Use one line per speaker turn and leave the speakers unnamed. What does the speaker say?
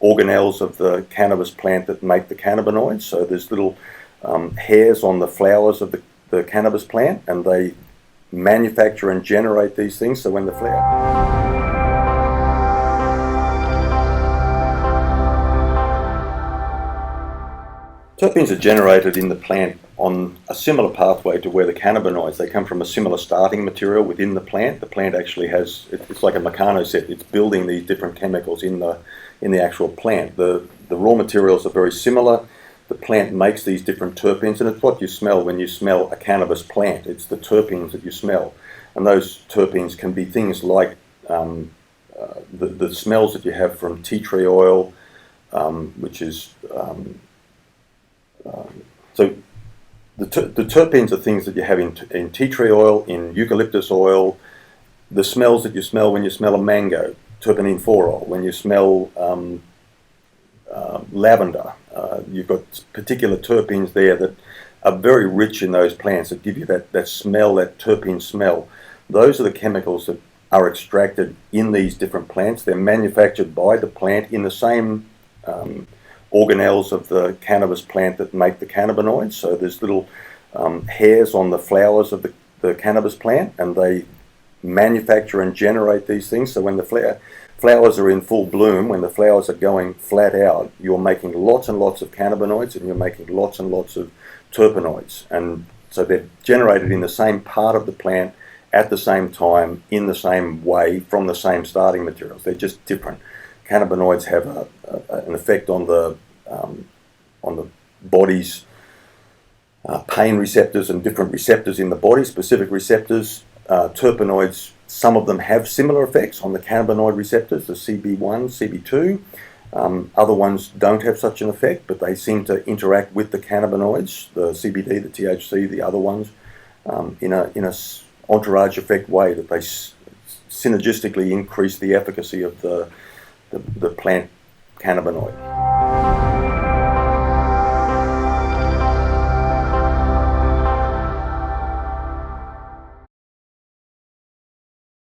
organelles of the cannabis plant that make the cannabinoids. So there's little hairs on the flowers of the cannabis plant, and they manufacture and generate these things. So when the flower... Terpenes are generated in the plant on a similar pathway to where the cannabinoids, they come from a similar starting material within the plant. The plant actually has, it's like a Meccano set, it's building these different chemicals in the actual plant. The raw materials are very similar. The plant makes these different terpenes, and it's what you smell when you smell a cannabis plant. It's the terpenes that you smell. And those terpenes can be things like the smells that you have from tea tree oil, which is... So the terpenes are things that you have in tea tree oil, in eucalyptus oil, the smells that you smell when you smell a mango, terpenine 4-ol, when you smell lavender. You've got particular terpenes there that are very rich in those plants that give you that smell, that terpene smell. Those are the chemicals that are extracted in these different plants. They're manufactured by the plant in the same organelles of the cannabis plant that make the cannabinoids. So there's little hairs on the flowers of the cannabis plant, and they manufacture and generate these things. So when the flowers are in full bloom, when the flowers are going flat out, you're making lots and lots of cannabinoids, and you're making lots and lots of terpenoids. And so they're generated in the same part of the plant at the same time, in the same way, from the same starting materials. They're just different. Cannabinoids have an effect on the body's pain receptors and different receptors in the body, specific receptors. Terpenoids, some of them have similar effects on the cannabinoid receptors, the CB1, CB2. Other ones don't have such an effect, but they seem to interact with the cannabinoids, the CBD, the THC, the other ones, in a entourage effect way that they synergistically increase the efficacy of the plant cannabinoid.